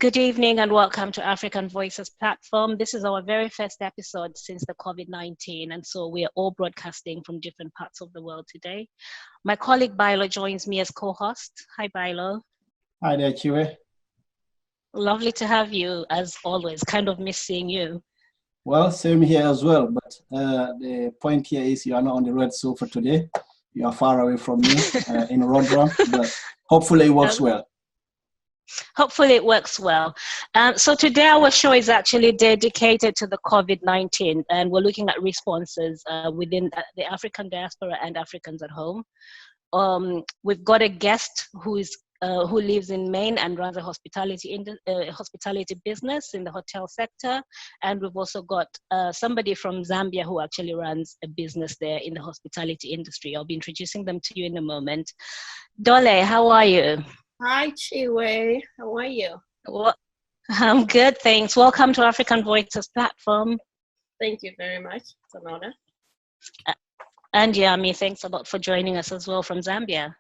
Good evening and welcome to African Voices platform. This is our very first episode since the COVID-19, and so we are all broadcasting from different parts of the world today. My colleague Bailo joins me as co-host. Hi Bailo. Hi there, Tchiyiwe. Lovely to have you as always. Kind of miss seeing you. Well, same here as well, but the point here is you are not on the red sofa today. You are far away from me in Rodram, but hopefully it works well. Hopefully it works well. So today our show is actually dedicated to the COVID-19, and we're looking at responses within the African diaspora and Africans at home. We've got a guest who lives in Maine and runs a hospitality business in the hotel sector, and we've also got somebody from Zambia who actually runs a business there in the hospitality industry. I'll be introducing them to you in a moment. Dole, how are you? Hi, Tchiyiwe. How are you? Well, I'm good, thanks. Welcome to African Voices platform. Thank you very much. It's an honor. And Yammie, thanks a lot for joining us as well from Zambia.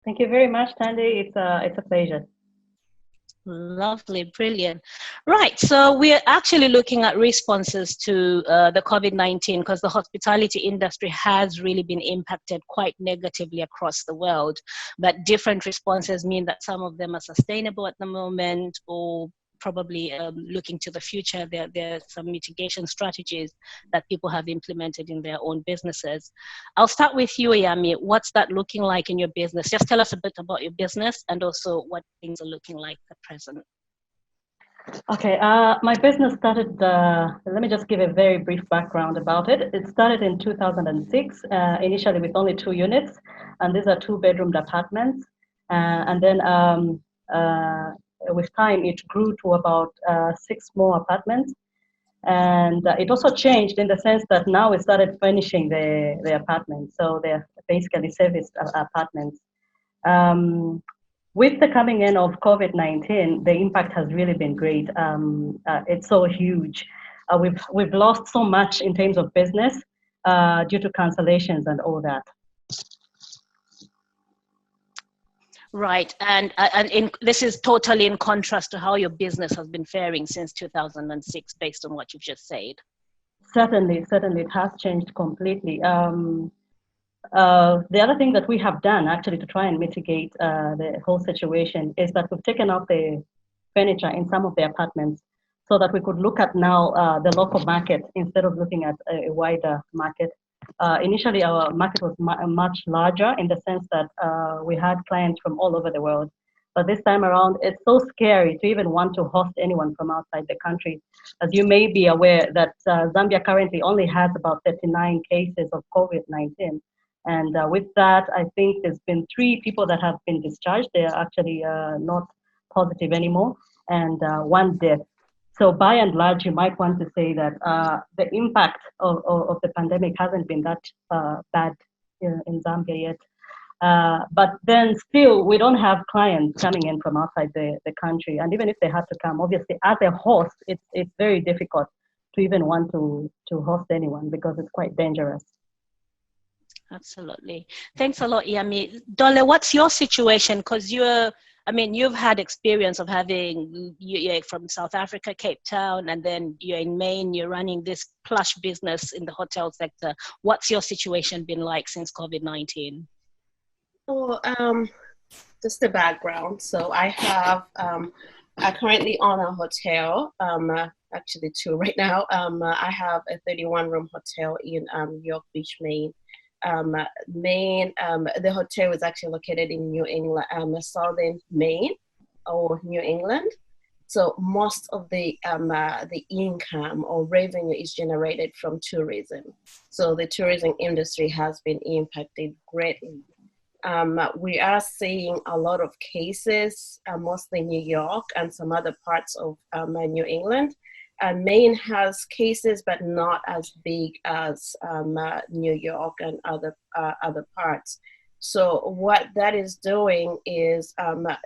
Thank you very much, Tandy. It's a pleasure. Lovely, brilliant. Right, so we're actually looking at responses to the COVID-19 because the hospitality industry has really been impacted quite negatively across the world. But different responses mean that some of them are sustainable at the moment, or probably looking to the future. There are some mitigation strategies that people have implemented in their own businesses. I'll start with you, Yammie. What's that looking like in your business? Just tell us a bit about your business and also what things are looking like at present. Okay, my business started, let me just give a very brief background about it. It started in 2006, initially with only 2 units, and these are 2-bedroom apartments. And then with time, it grew to about 6 more apartments. And it also changed in the sense that now we started furnishing the apartments. So they're basically serviced apartments. With the coming in of COVID-19, the impact has really been great. It's so huge. We've lost so much in terms of business due to cancellations and all that. Right, and this is totally in contrast to how your business has been faring since 2006, based on what you've just said. Certainly, it has changed completely. The other thing that we have done actually to try and mitigate the whole situation is that we've taken out the furniture in some of the apartments so that we could look at now the local market instead of looking at a wider market. Initially, our market was much larger in the sense that we had clients from all over the world. But this time around, it's so scary to even want to host anyone from outside the country. As you may be aware that Zambia currently only has about 39 cases of COVID-19. And with that, I think there's been 3 people that have been discharged. They are actually not positive anymore, and 1 death. So by and large, you might want to say that the impact of the pandemic hasn't been that bad in Zambia yet. But then still, we don't have clients coming in from outside the country. And even if they had to come, obviously, as a host, it's very difficult to even want to host anyone because it's quite dangerous. Absolutely. Thanks a lot, Yammie. Dole, what's your situation? Because you've had experience of you're from South Africa, Cape Town, and then you're in Maine, you're running this plush business in the hotel sector. What's your situation been like since COVID-19? So, just the background. So I currently own a hotel, actually 2 right now. I have a 31-room hotel in York Beach, Maine. The hotel is actually located in New England, southern Maine or New England. So most of the income or revenue is generated from tourism. So the tourism industry has been impacted greatly. We are seeing a lot of cases, mostly New York and some other parts of New England. Maine has cases, but not as big as New York and other parts. So what that is doing is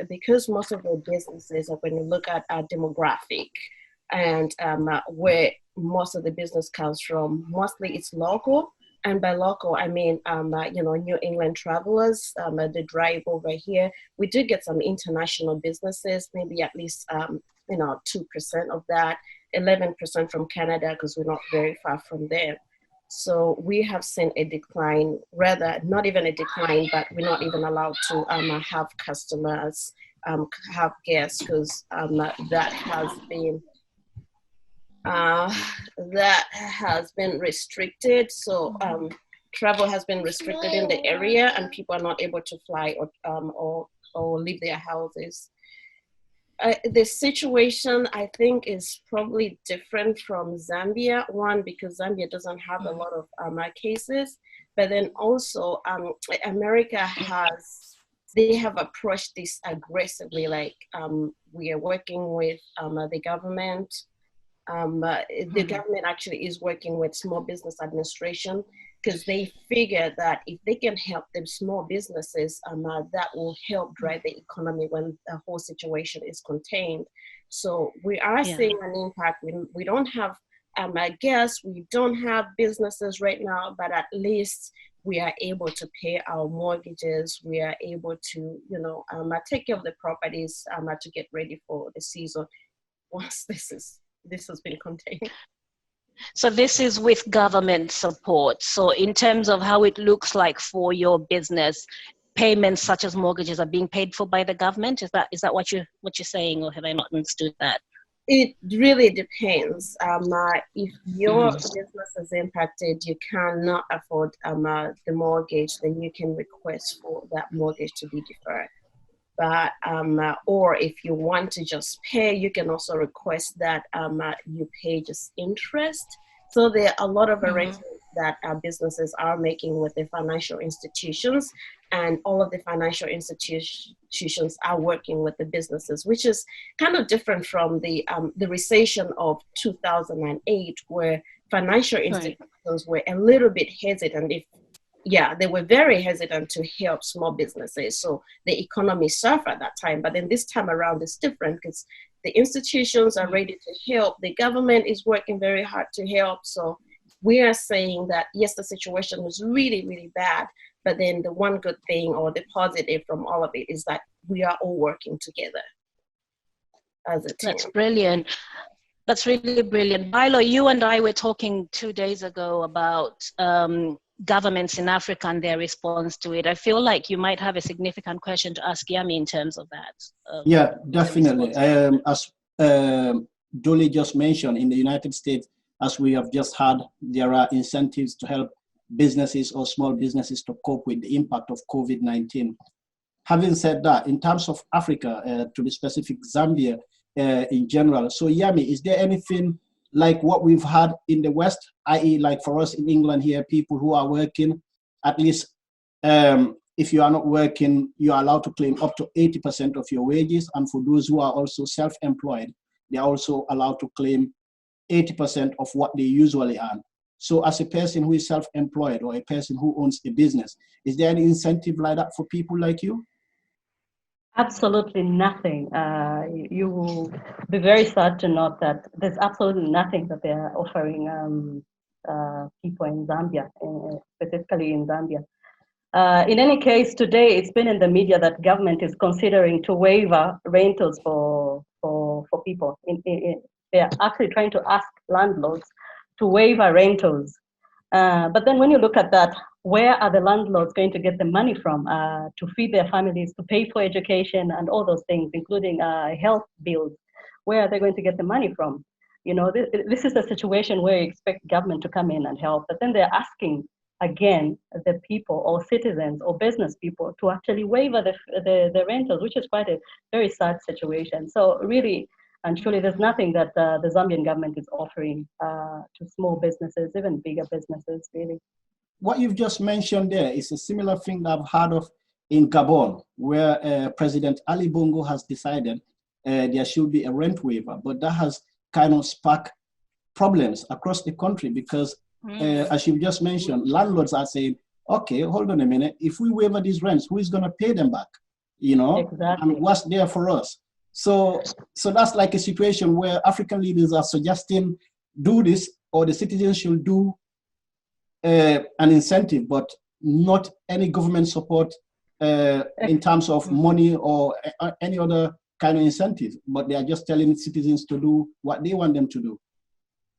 because most of the businesses are going to look at our demographic and where most of the business comes from, mostly it's local. And by local, I mean, New England travelers, they drive over here. We do get some international businesses, maybe at least 2% of that, 11% from Canada, because we're not very far from there. So we have seen a decline, rather not even a decline, but we're not even allowed to have customers, have guests, because that has been restricted. So travel has been restricted in the area, and people are not able to fly or leave their houses. The situation, I think, is probably different from Zambia. One, because Zambia doesn't have a lot of cases, but then also America they have approached this aggressively. Like we are working with the government. The government actually is working with Small Business Administration, because they figure that if they can help them small businesses, that will help drive the economy when the whole situation is contained. So we are seeing an impact. We don't have guests, we don't have businesses right now, but at least we are able to pay our mortgages. We are able to, take care of the properties to get ready for the season once this has been contained. So this is with government support. So in terms of how it looks like for your business, payments such as mortgages are being paid for by the government. Is that what you're saying, or have I not understood that? It really depends. If your business is impacted, you cannot afford the mortgage, then you can request for that mortgage to be deferred. But or if you want to just pay, you can also request that you pay just interest. So there are a lot of arrangements that businesses are making with the financial institutions, and all of the financial institutions are working with the businesses, which is kind of different from the recession of 2008, where financial institutions were a little bit hesitant. They were very hesitant to help small businesses. So the economy suffered at that time. But then this time around, it's different, because the institutions are ready to help. The government is working very hard to help. So we are saying that, yes, the situation was really, really bad. But then the one good thing, or the positive from all of it, is that we are all working together as a team. That's brilliant. That's really brilliant. Jalloh, you and I were talking 2 days ago about governments in Africa and their response to it. I feel like you might have a significant question to ask Yammie in terms of that. Yeah, definitely. As Dole just mentioned, in the United States, as we have just had, there are incentives to help businesses or small businesses to cope with the impact of COVID-19. Having said that, in terms of Africa, to be specific, Zambia in general, so Yammie, is there anything like what we've had in the West, i.e. like for us in England here, people who are working, at least if you are not working, you are allowed to claim up to 80% of your wages. And for those who are also self-employed, they're also allowed to claim 80% of what they usually earn. So as a person who is self-employed or a person who owns a business, is there any incentive like that for people like you? Absolutely nothing. You will be very sad to note that there's absolutely nothing that they are offering people in Zambia, specifically in Zambia. In any case, today it's been in the media that government is considering to waive rentals for people. They are actually trying to ask landlords to waive rentals. But then when you look at that, where are the landlords going to get the money from to feed their families, to pay for education and all those things, including health bills? Where are they going to get the money from? This is a situation where you expect government to come in and help, but then they're asking again the people or citizens or business people to actually waive the rentals, which is quite a very sad situation. So really and truly, there's nothing that the Zambian government is offering to small businesses, even bigger businesses, really. What you've just mentioned there is a similar thing that I've heard of in Gabon, where President Ali Bongo has decided there should be a rent waiver, but that has kind of sparked problems across the country because, as you've just mentioned, landlords are saying, okay, hold on a minute, if we waiver these rents, who is going to pay them back? Exactly. And what's there for us? So that's like a situation where African leaders are suggesting do this, or the citizens should do an incentive, but not any government support in terms of money or any other kind of incentives, but they are just telling citizens to do what they want them to do.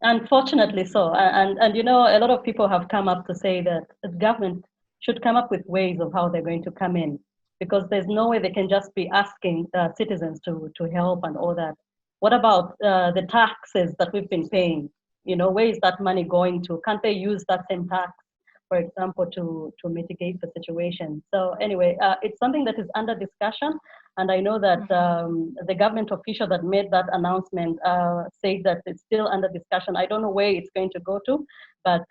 Unfortunately so. And you know, a lot of people have come up to say that the government should come up with ways of how they're going to come in, because there's no way they can just be asking citizens to help and all that. What about the taxes that we've been paying? You know, where is that money going to? Can't they use that same tax, for example, to mitigate the situation? So anyway, it's something that is under discussion. And I know that the government official that made that announcement said that it's still under discussion. I don't know where it's going to go to, but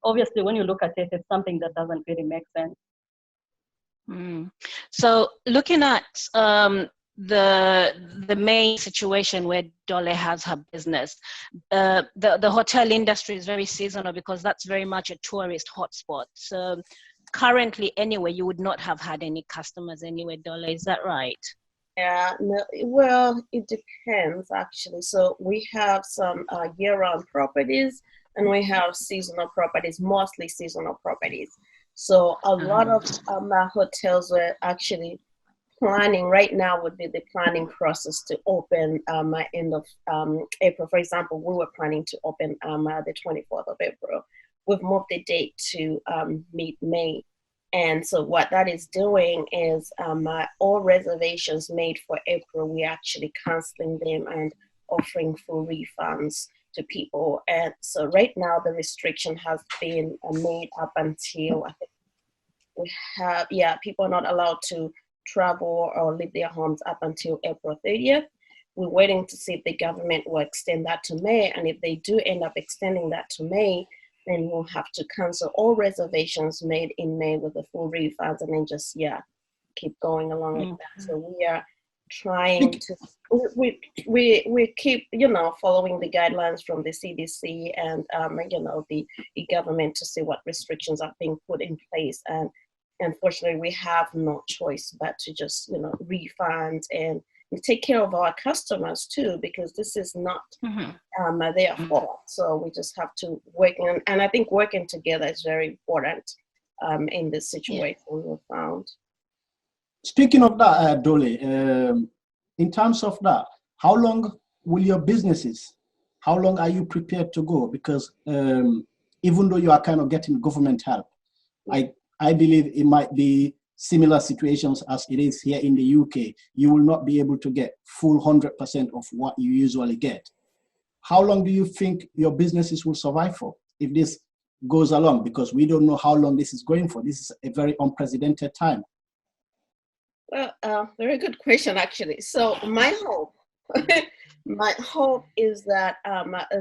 obviously when you look at it, it's something that doesn't really make sense. So looking at the main situation where Dole has her business, the hotel industry is very seasonal because that's very much a tourist hotspot. So currently anyway, you would not have had any customers anyway, Dole, is that right? Yeah, no, well, it depends actually. So we have some year-round properties and we have seasonal properties, mostly seasonal properties. So a lot of hotels were actually planning right now would be the planning process to open end of April. For example, we were planning to open the 24th of April. We've moved the date to mid-May. And so what that is doing is all reservations made for April, we're actually canceling them and offering full refunds to people. And so right now the restriction has been made up until, I think we have, people are not allowed to travel or leave their homes up until April 30th. We're waiting to see if the government will extend that to May. And if they do end up extending that to May, then we'll have to cancel all reservations made in May with the full refunds and then just, keep going along like that. So we are trying to, we keep, following the guidelines from the CDC and, the government to see what restrictions are being put in place. And unfortunately, we have no choice but to just, refund and take care of our customers too, because this is not their fault. So we just have to work, and I think working together is very important in this situation we found. Speaking of that, Dole, in terms of that, how long will your businesses, how long are you prepared to go? Because even though you are kind of getting government help, I believe it might be similar situations as it is here in the UK. You will not be able to get full 100% of what you usually get. How long do you think your businesses will survive for if this goes along? Because we don't know how long this is going for. This is a very unprecedented time. Well, very good question, actually. So my hope, is that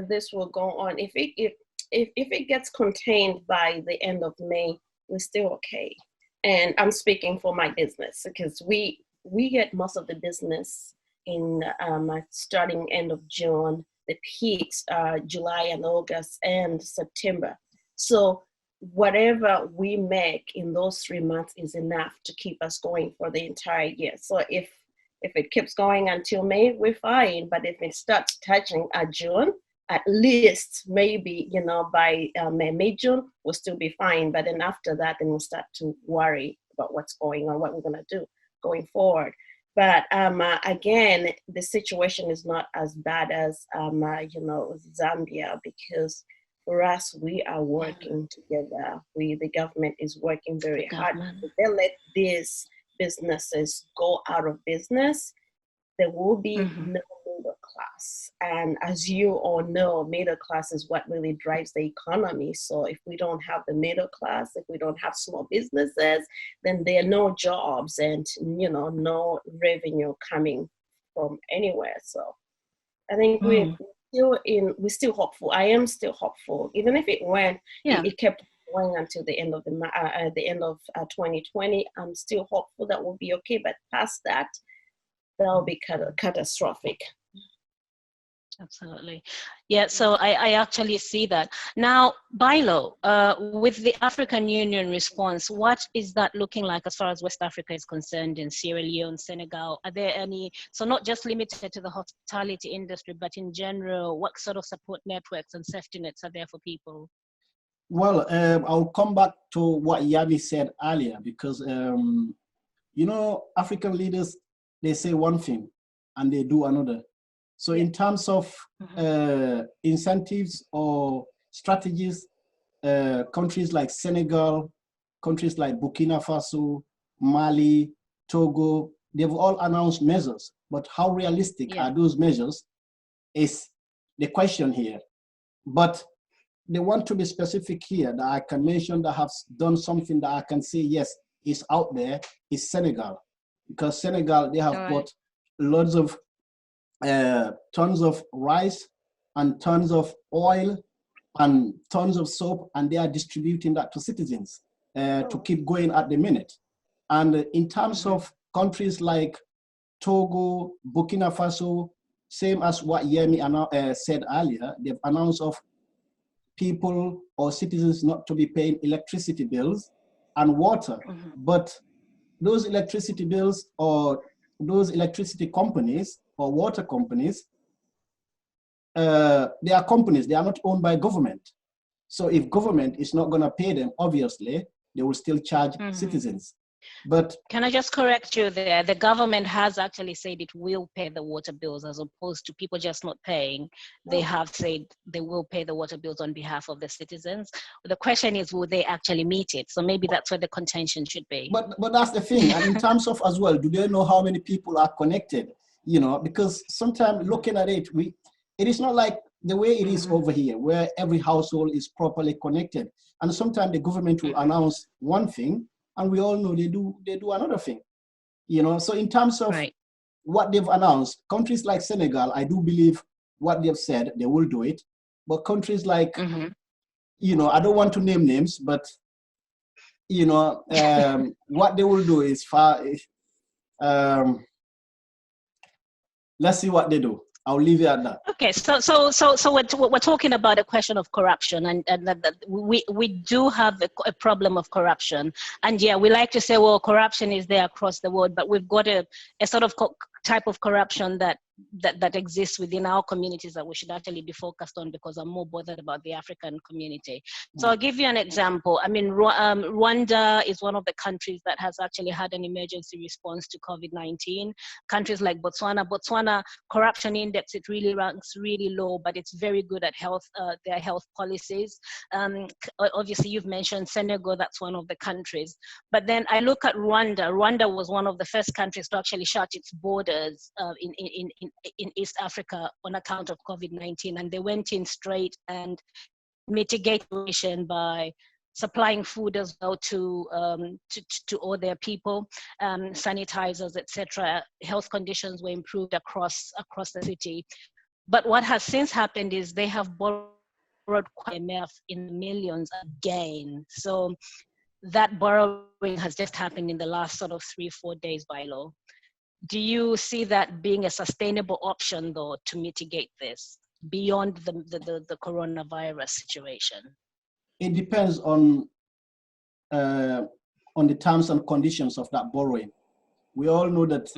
this will go on. If it gets contained by the end of May, we're still okay. And I'm speaking for my business because we get most of the business in starting end of June. The peaks are July and August and September. So whatever we make in those 3 months is enough to keep us going for the entire year. So if it keeps going until May, we're fine. But if it starts touching June, at least maybe, by May, June, we'll still be fine. But then after that, then we'll start to worry about what's going on, what we're going to do going forward. But again, the situation is not as bad as, Zambia, because for us, we are working together. The government is working very hard. If they let these businesses go out of business, there will be no middle class. And as you all know, middle class is what really drives the economy. So if we don't have the middle class, if we don't have small businesses, then there are no jobs and, no revenue coming from anywhere. So I think we're still hopeful. I am still hopeful. Even if it went, it kept going until the end of 2020. I'm still hopeful that we'll be okay. But past that, that'll be catastrophic. Absolutely. Yeah, so I actually see that. Now, Jalloh, with the African Union response, what is that looking like as far as West Africa is concerned in Sierra Leone, Senegal? Are there any, so not just limited to the hospitality industry, but in general, what sort of support networks and safety nets are there for people? Well, I'll come back to what Yammie said earlier, because, African leaders, they say one thing, and they do another. So in terms of incentives or strategies, countries like Senegal, countries like Burkina Faso, Mali, Togo, they've all announced measures. But how realistic are those measures is the question here. But they want to be specific here that I can mention that have done something that I can say, yes, is out there, is Senegal. Because Senegal, they have bought loads of tons of rice and tons of oil and tons of soap, and they are distributing that to citizens to keep going at the minute. And in terms of countries like Togo, Burkina Faso, same as what Yammie said earlier, they've announced of people or citizens not to be paying electricity bills and water. But those electricity bills or those electricity companies or water companies, they are companies, they are not owned by government. So if government is not going to pay them, obviously, they will still charge citizens. But can I just correct you there? The government has actually said it will pay the water bills as opposed to people just not paying. They have said they will pay the water bills on behalf of the citizens. The question is, will they actually meet it? So maybe that's where the contention should be. But that's the thing. And in terms of as well, do they know how many people are connected? You know, because sometimes looking at it, it is not like the way it is over here, where every household is properly connected. And sometimes the government will announce one thing, and we all know they do another thing, you know. So in terms of what they've announced, countries like Senegal, I do believe what they've said, they will do it. But countries like, you know, I don't want to name names, but, you know, what they will do is let's see what they do. I'll leave it at that. Okay, so we're talking about a question of corruption, and that we do have a problem of corruption, and yeah, we like to say, well, corruption is there across the world, but we've got a sort of type of corruption that exists within our communities that we should actually be focused on, because I'm more bothered about the African community. So I'll give you an example. I mean, Rwanda is one of the countries that has actually had an emergency response to COVID-19. Countries like Botswana corruption index, it really ranks really low, but it's very good at their health policies. Obviously, you've mentioned Senegal, that's one of the countries. But then I look at Rwanda. Rwanda was one of the first countries to actually shut its borders in East Africa on account of COVID-19, and they went in straight and mitigated the situation by supplying food as well to all their people, sanitizers, etc. Health conditions were improved across the city. But what has since happened is they have borrowed IMF in millions again. So that borrowing has just happened in the last sort of 3-4 days by law. Do you see that being a sustainable option, though, to mitigate this beyond the coronavirus situation? It depends on the terms and conditions of that borrowing. We all know that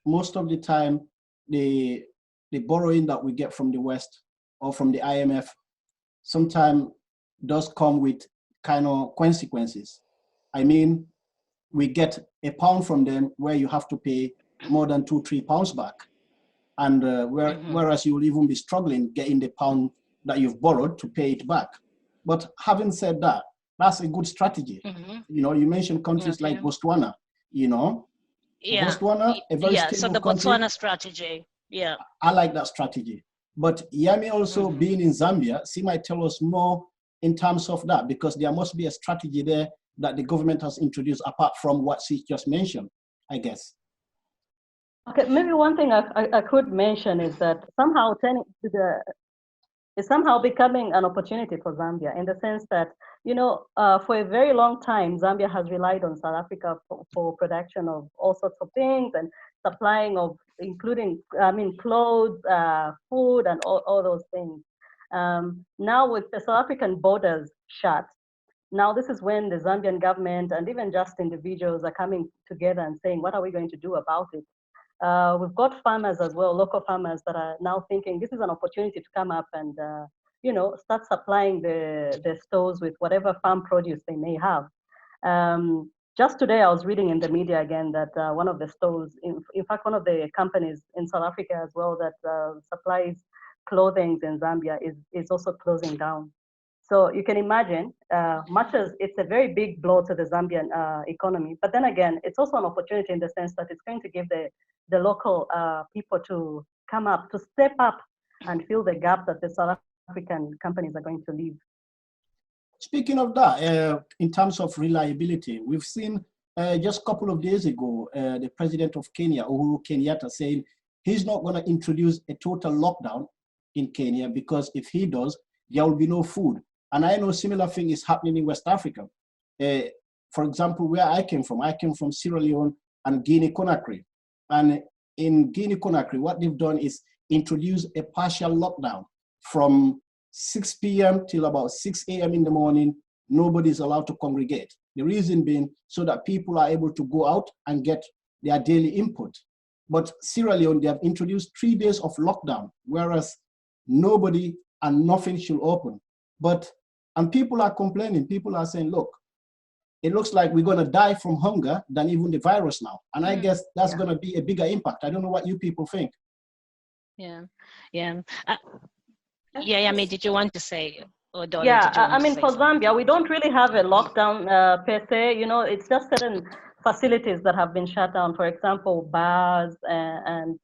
most of the time, the borrowing that we get from the West or from the IMF sometimes does come with kind of consequences. I mean, we get £1 from them where you have to pay more than £2-3 back. And whereas you will even be struggling getting the pound that you've borrowed to pay it back. But having said that, that's a good strategy. You know, you mentioned countries like Botswana, you know. Botswana, a very stable so the country. Botswana strategy, I like that strategy. But Yammie also being in Zambia, she might tell us more in terms of that, because there must be a strategy there that the government has introduced apart from what she just mentioned, I guess. Okay, maybe one thing I could mention is that somehow it's somehow becoming an opportunity for Zambia, in the sense that, you know, for a very long time, Zambia has relied on South Africa for production of all sorts of things and supplying of, including, I mean, clothes, food, and all those things. Now with the South African borders shut, now this is when the Zambian government and even just individuals are coming together and saying, what are we going to do about it? We've got farmers as well, local farmers, that are now thinking this is an opportunity to come up and, you know, start supplying the stores with whatever farm produce they may have. just today I was reading in the media again that one of the stores, in fact, one of the companies in South Africa as well that supplies clothing in Zambia is also closing down. So you can imagine, much as it's a very big blow to the Zambian economy, but then again, it's also an opportunity in the sense that it's going to give the local people to come up, to step up and fill the gap that the South African companies are going to leave. Speaking of that, in terms of reliability, we've seen just a couple of days ago, the president of Kenya, Uhuru Kenyatta, saying he's not going to introduce a total lockdown in Kenya because if he does, there will be no food. And I know similar thing is happening in West Africa. For example, where I came from Sierra Leone and Guinea-Conakry. And in Guinea-Conakry, what they've done is introduce a partial lockdown from 6 p.m. till about 6 a.m. in the morning. Nobody's allowed to congregate. The reason being so that people are able to go out and get their daily input. But Sierra Leone, they have introduced 3 days of lockdown, whereas nobody and nothing should open. And people are complaining. People are saying, look, it looks like we're going to die from hunger than even the virus now. And I guess that's going to be a bigger impact. I don't know what you people think. Yeah. Yammie, did you want to say? Or Dole, yeah, I mean, for Zambia, we don't really have a lockdown per se. You know, it's just certain facilities that have been shut down. For example, bars and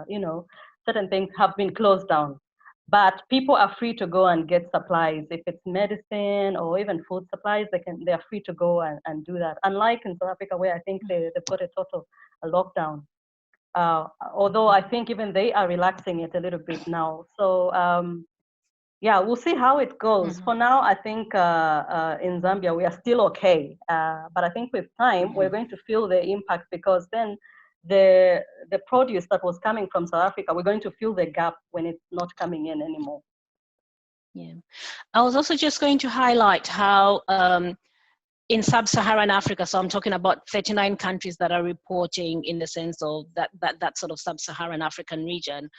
you know, certain things have been closed down. But people are free to go and get supplies. If it's medicine or even food supplies, they are free to go and do that. Unlike in South Africa, where I think they've got a total lockdown. Although I think even they are relaxing it a little bit now. So yeah, we'll see how it goes. For now, I think in Zambia, we are still okay. But I think with time, we're going to feel the impact because then the produce that was coming from South Africa, we're going to feel the gap when it's not coming in anymore. Yeah, I was also just going to highlight how in sub-Saharan Africa, so I'm talking about 39 countries that are reporting in the sense of that sort of sub-Saharan African region,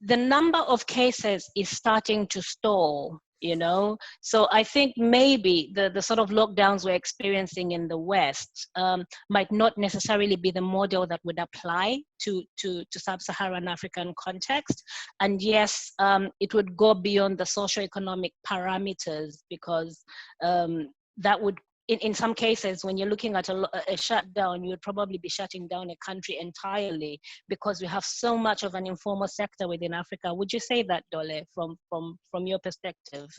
the number of cases is starting to stall, you know? So I think maybe the sort of lockdowns we're experiencing in the West might not necessarily be the model that would apply to sub-Saharan African context. And yes, it would go beyond the socioeconomic parameters because that would, in some cases, when you're looking at a shutdown, you would probably be shutting down a country entirely because we have so much of an informal sector within Africa. Would you say that, Dole, from your perspective?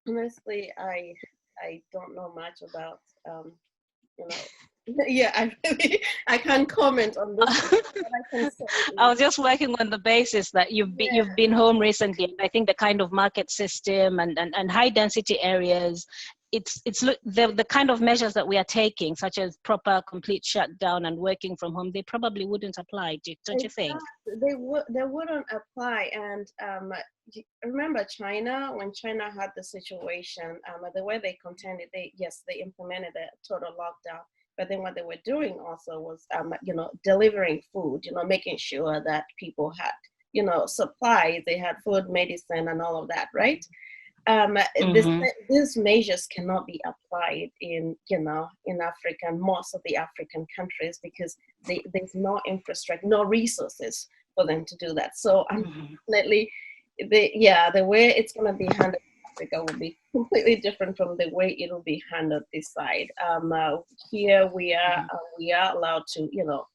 Honestly, I don't know much about, you know, yeah, I can't comment on this. I was just working on the basis that you've been home recently, and I think the kind of market system and high density areas, it's the kind of measures that we are taking, such as proper complete shutdown and working from home, they probably wouldn't apply, don't you think? They wouldn't apply. And remember China, when China had the situation, the way they contained it, they implemented a total lockdown. But then what they were doing also was, you know, delivering food, you know, making sure that people had, you know, supplies, they had food, medicine, and all of that, right? These measures cannot be applied in, you know, in Africa, most of the African countries, because there's no infrastructure, no resources for them to do that. So unfortunately, the way it's going to be handled in Africa will be completely different from the way it will be handled this side. Here we are allowed to, you know,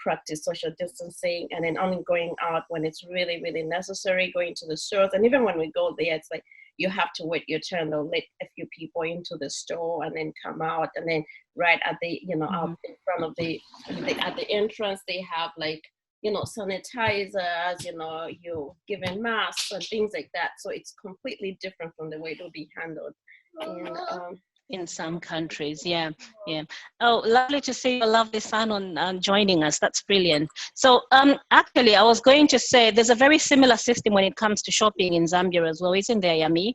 practice social distancing, and then only going out when it's really, really necessary, going to the stores. And even when we go there, it's like you have to wait your turn. They'll let a few people into the store and then come out, and then right at the, you know, out in front of at the entrance, they have like, you know, sanitizers, you know, you're given masks and things like that. So it's completely different from the way it will be handled in some countries. Yeah. Oh, lovely to see your lovely son on joining us. That's brilliant. So actually, I was going to say there's a very similar system when it comes to shopping in Zambia as well, isn't there, Yammie?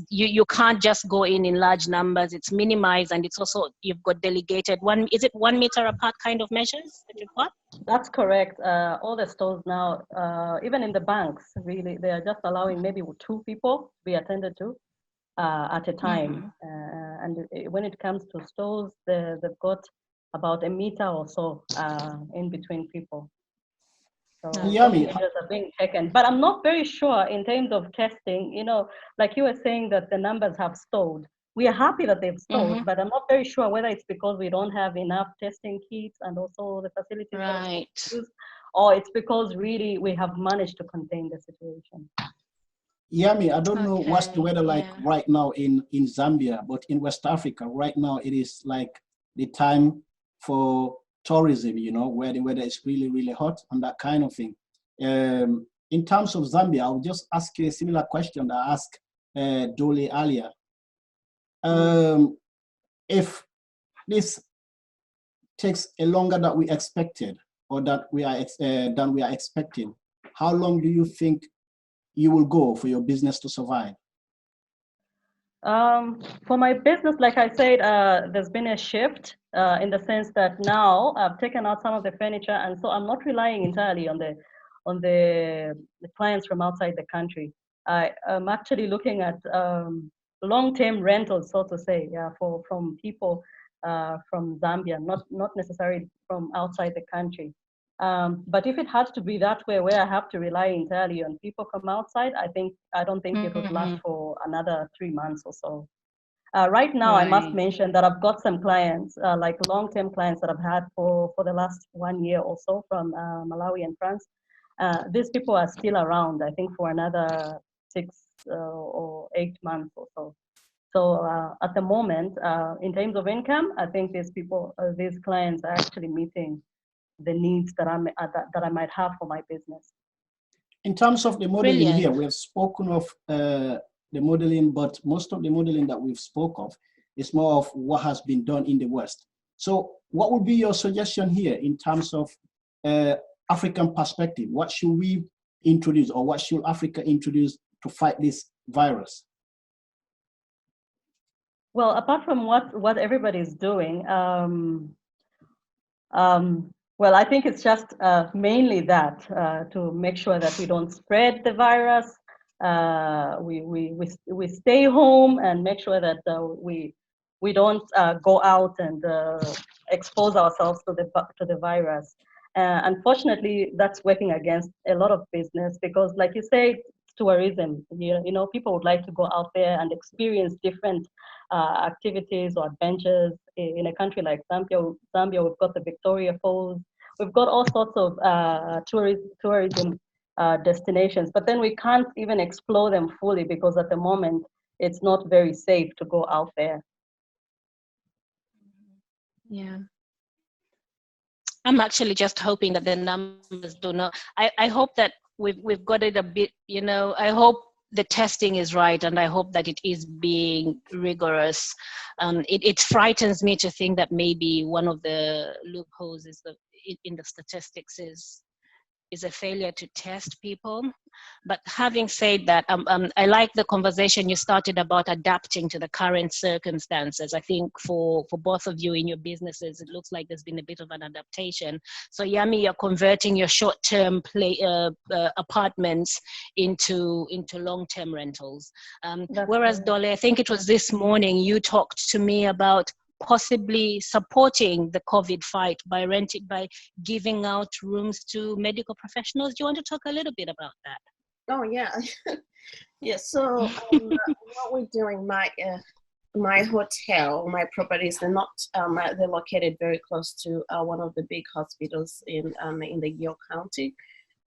You can't just go in large numbers. It's minimized, and it's also, you've got delegated 1 meter apart kind of measures that you've got? That's correct. All the stores now, even in the banks, really, they are just allowing maybe 2 people to be attended to. at a time. And when it comes to stores, they've got about a meter or so in between people. So Yammie, measures are being taken. But I'm not very sure in terms of testing, you know, like you were saying that the numbers have stalled. We are happy that they've stalled, but I'm not very sure whether it's because we don't have enough testing kits and also the facilities that we use, or it's because really we have managed to contain the situation. Yammie, I don't know what's the weather like right now in Zambia, but in West Africa right now it is like the time for tourism, you know, where the weather is really, really hot and that kind of thing. In terms of Zambia, I'll just ask you a similar question that I asked Dole earlier. If this takes a longer than we expected, or that we are expecting, how long do you think you will go for your business to survive? For my business, like I said, there's been a shift in the sense that now I've taken out some of the furniture, and so I'm not relying entirely on the clients from outside the country. I'm actually looking at long-term rentals, so to say, from people from Zambia, not necessarily from outside the country. But if it had to be that way, where I have to rely entirely on people from outside, I don't think it would last for another 3 months or so. Right now, I must mention that I've got some clients, like long-term clients that I've had for the last 1 year or so from Malawi and France. These people are still around, I think, for another 6 or 8 months or so. So at the moment, in terms of income, I think these clients are actually meeting the needs that I might have for my business. In terms of the modeling here, we have spoken of the modeling, but most of the modeling that we've spoke of is more of what has been done in the West. So what would be your suggestion here in terms of African perspective? What should we introduce, or what should Africa introduce to fight this virus? Well, apart from what everybody's doing, well, I think it's just mainly that to make sure that we don't spread the virus. We stay home and make sure that we don't go out and expose ourselves to the virus. Unfortunately, that's working against a lot of business because, like you say, tourism. You know, people would like to go out there and experience different activities or adventures. In a country like Zambia, we've got the Victoria Falls. We've got all sorts of tourism destinations, but then we can't even explore them fully because at the moment it's not very safe to go out there. Yeah. I'm actually just hoping that the numbers do not. I hope that we've got it a bit, you know, I hope the testing is right, and I hope that it is being rigorous. It frightens me to think that maybe one of the loopholes in the statistics is a failure to test people. But having said that, I like the conversation you started about adapting to the current circumstances. I think for both of you in your businesses, it looks like there's been a bit of an adaptation. So Yammie, you're converting your short-term apartments into long-term rentals. Whereas Dole, I think it was this morning you talked to me about possibly supporting the COVID fight by giving out rooms to medical professionals. Do you want to talk a little bit about that? Oh yeah, yeah. So what we're doing, my hotel, my properties, they're not they're located very close to one of the big hospitals in the York County.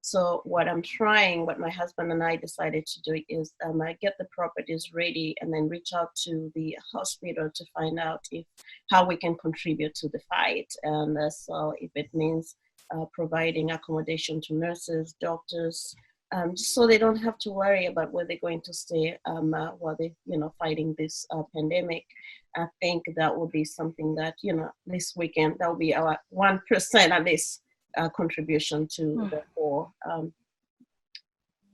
So what my husband and I decided to do is get the properties ready and then reach out to the hospital to find out how we can contribute to the fight. And so if it means providing accommodation to nurses, doctors, so they don't have to worry about where they're going to stay while they, fighting this pandemic. I think that will be something that, this weekend, that will be our 1% at least. Contribution to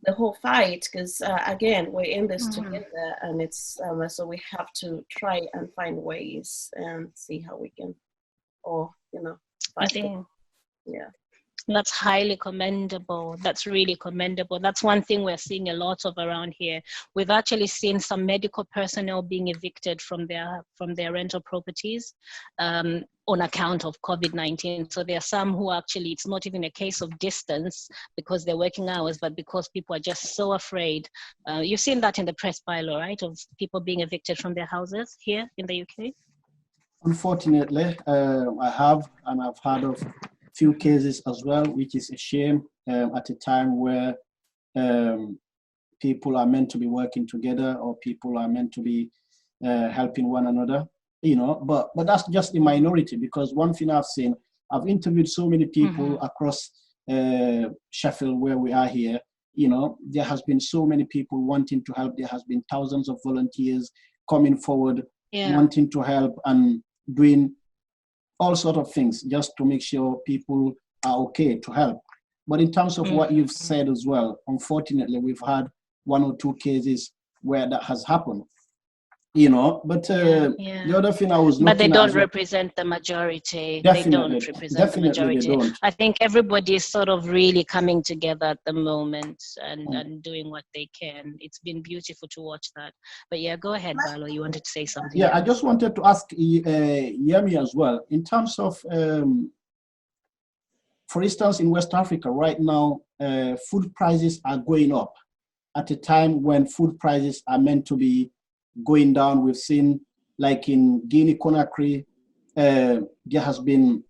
the whole fight, because again, we're in this together, and it's so we have to try and find ways and see how we can, fight it. Yeah. That's highly commendable. That's really commendable. That's one thing we're seeing a lot of around here. We've actually seen some medical personnel being evicted from their rental properties on account of COVID-19. So there are some who actually, it's not even a case of distance because they're working hours, but because people are just so afraid. You've seen that in the press bylaw, right? Of people being evicted from their houses here in the UK? Unfortunately, I have, and I've heard of few cases as well, which is a shame at a time where people are meant to be working together, or people are meant to be helping one another, you know, but that's just the minority, because one thing I've seen, I've interviewed so many people across Sheffield where we are here, you know, there has been so many people wanting to help. There has been thousands of volunteers coming forward, wanting to help and doing all sorts of things just to make sure people are okay to help. But in terms of what you've said as well, unfortunately, we've had one or two cases where that has happened, you know, but the other thing I was looking at... But they don't represent the majority. They don't represent the majority. They don't. I think everybody is sort of really coming together at the moment and doing what they can. It's been beautiful to watch that. But yeah, go ahead, Jalloh. You wanted to say something. Yeah, I just wanted to ask Yammie as well, in terms of, for instance, in West Africa right now, food prices are going up at a time when food prices are meant to be going down. We've seen, like in Guinea-Conakry, there has been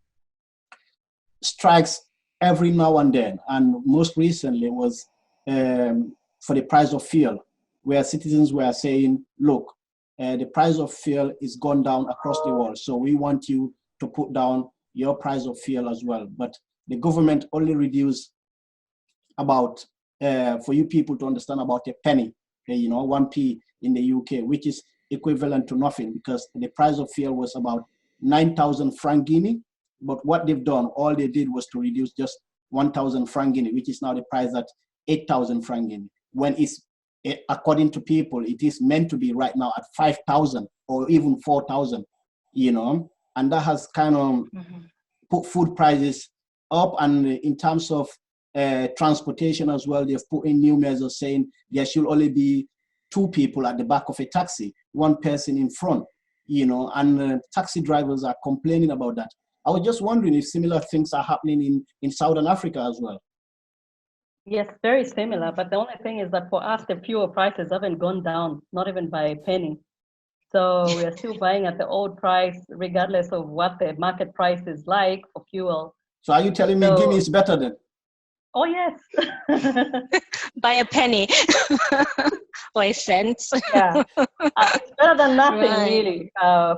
strikes every now and then, and most recently was for the price of fuel, where citizens were saying, look, the price of fuel is gone down across the world, so we want you to put down your price of fuel as well. But the government only reduced about, for you people to understand, about a penny, you know, 1p in the UK, which is equivalent to nothing, because the price of fuel was about 9,000 franc Guinea. But what they've done, all they did was to reduce just 1,000 franc Guinea, which is now the price at 8,000 franc Guinea. When it's, according to people, it is meant to be right now at 5,000 or even 4,000, you know, and that has kind of put food prices up. And in terms of transportation as well, they've put in new measures saying there should only be 2 people at the back of a taxi, 1 person in front, you know, and taxi drivers are complaining about that. I was just wondering if similar things are happening in Southern Africa as well. Yes, very similar, but the only thing is that for us, the fuel prices haven't gone down, not even by a penny. So we are still buying at the old price, regardless of what the market price is like for fuel. So are you telling me Guinea is better then? Oh, yes. By a penny or a cent. Yeah, it's better than nothing, really.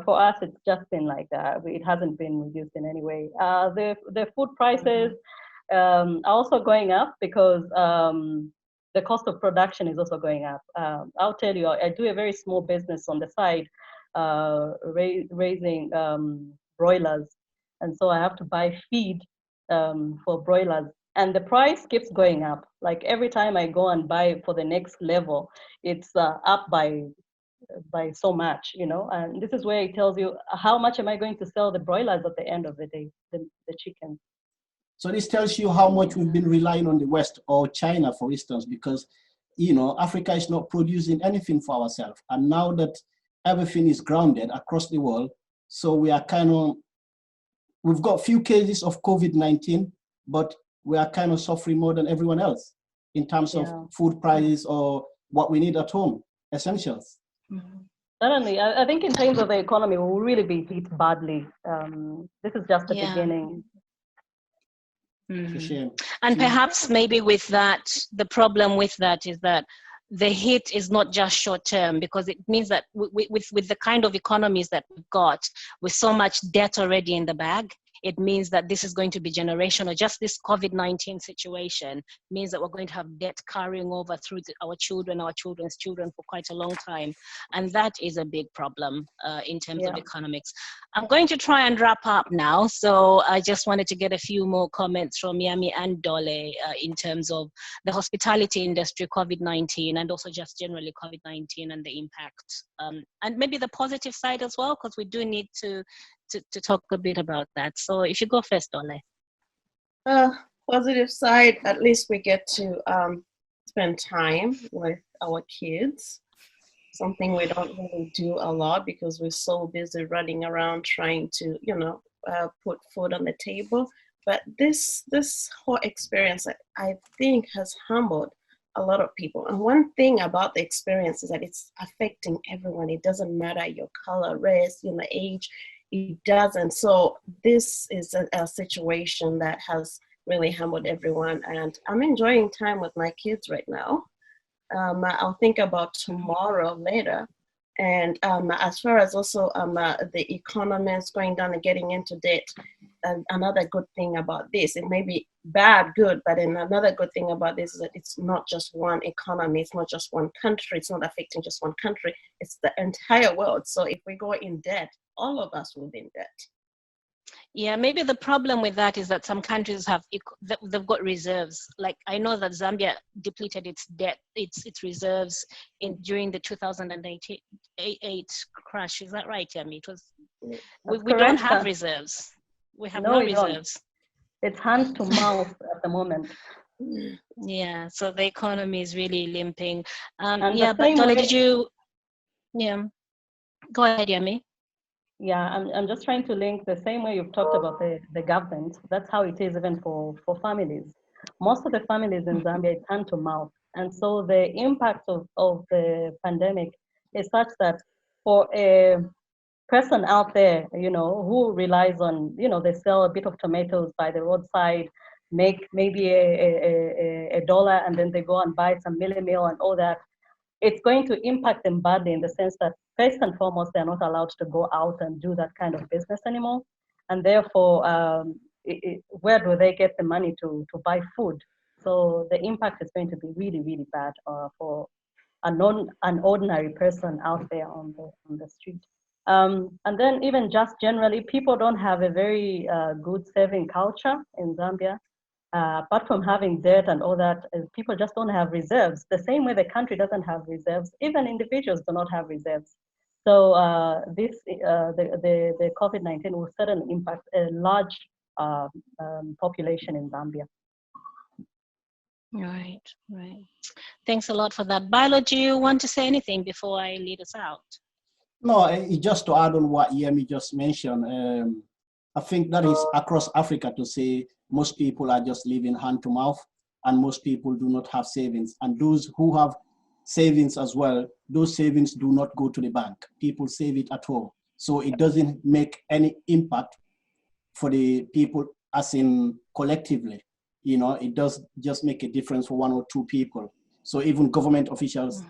For us, it's just been like that. It hasn't been reduced in any way. The food prices are also going up because the cost of production is also going up. I'll tell you, I do a very small business on the side, raising broilers. And so I have to buy feed for broilers. And the price keeps going up. Like every time I go and buy for the next level, it's up by so much, you know. And this is where it tells you how much am I going to sell the broilers at the end of the day, the chicken. So this tells you how much we've been relying on the West or China, for instance, because, you know, Africa is not producing anything for ourselves. And now that everything is grounded across the world, so we are kind of, we've got few cases of COVID-19, but we are kind of suffering more than everyone else in terms of food prices or what we need at home, essentials. Certainly, I think in terms of the economy, we'll really be hit badly. This is just the beginning. And perhaps maybe with that, the problem with that is that the hit is not just short term, because it means that with the kind of economies that we've got, with so much debt already in the bag, it means that this is going to be generational. Just this COVID-19 situation means that we're going to have debt carrying over through our children, our children's children for quite a long time. And that is a big problem in terms of economics. I'm going to try and wrap up now. So I just wanted to get a few more comments from Yammie and Dole in terms of the hospitality industry, COVID-19, and also just generally COVID-19 and the impact. And maybe the positive side as well, because we do need to talk a bit about that. So if you go first, Dole. positive side, at least we get to spend time with our kids. Something we don't really do a lot because we're so busy running around trying to, put food on the table. But this whole experience, I think, has humbled a lot of people. And one thing about the experience is that it's affecting everyone. It doesn't matter your color, race, age. It doesn't. So this is a situation that has really humbled everyone. And I'm enjoying time with my kids right now. I'll think about tomorrow later. And as far as also the economy is going down and getting into debt, another good thing about this, it may be bad, good, but then another good thing about this is that it's not just one economy, it's not just one country, it's not affecting just one country, it's the entire world. So if we go in debt, all of us will be in debt. Yeah, maybe the problem with that is that some countries they've got reserves. Like I know that Zambia depleted its debt, its reserves during the 2008 crash. Is that right, Yammie? It was. We don't have reserves. We have no reserves. It's hand to mouth at the moment. Yeah, so the economy is really limping. Yeah, but Dole, did you? Yeah, go ahead, Yammie. Yeah, I'm just trying to link the same way you've talked about the government. That's how it is even for families. Most of the families in Zambia, it's hand to mouth. And so the impact of the pandemic is such that for a person out there, who relies on, they sell a bit of tomatoes by the roadside, make maybe a dollar, and then they go and buy some meal and all that. It's going to impact them badly in the sense that first and foremost, they're not allowed to go out and do that kind of business anymore. And therefore, where do they get the money to buy food? So the impact is going to be really, really bad for an ordinary person out there on the street. And then even just generally, people don't have a very good saving culture in Zambia. Apart from having debt and all that, people just don't have reserves. The same way the country doesn't have reserves, even individuals do not have reserves. So the COVID-19 will certainly impact a large population in Zambia. Right. Thanks a lot for that. Bilo, do you want to say anything before I lead us out? No, just to add on what Yammie just mentioned, I think that is across Africa to say most people are just living hand to mouth and most people do not have savings. And those who have savings as well, those savings do not go to the bank. People save it at home. So it doesn't make any impact for the people as in collectively. It does just make a difference for one or two people. So even government officials,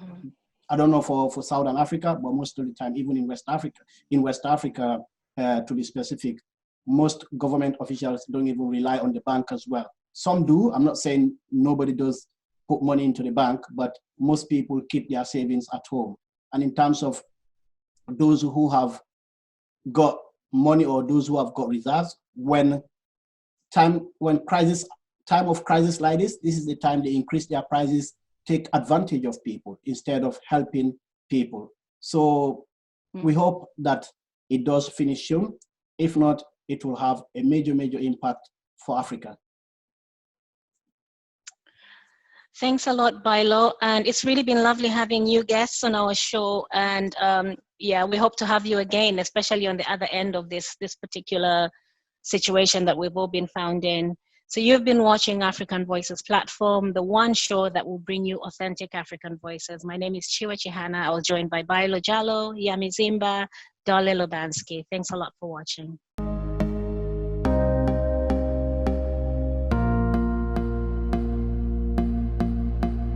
I don't know for Southern Africa, but most of the time, even in West Africa, to be specific, most government officials don't even rely on the bank as well. Some do. I'm not saying nobody does put money into the bank, but most people keep their savings at home. And in terms of those who have got money or those who have got reserves, when time of crisis like this is the time they increase their prices, take advantage of people instead of helping people. So we hope that it does finish soon. If not, it will have a major impact for Africa. Thanks a lot, Bilo. And it's really been lovely having you guests on our show. And yeah, we hope to have you again, especially on the other end of this particular situation that we've all been found in. So you've been watching African Voices Platform, the one show that will bring you authentic African voices. My name is Tchiyiwe. I was joined by Bilo Jalloh, Yammie Zimba, Dole Lubanska. Thanks a lot for watching.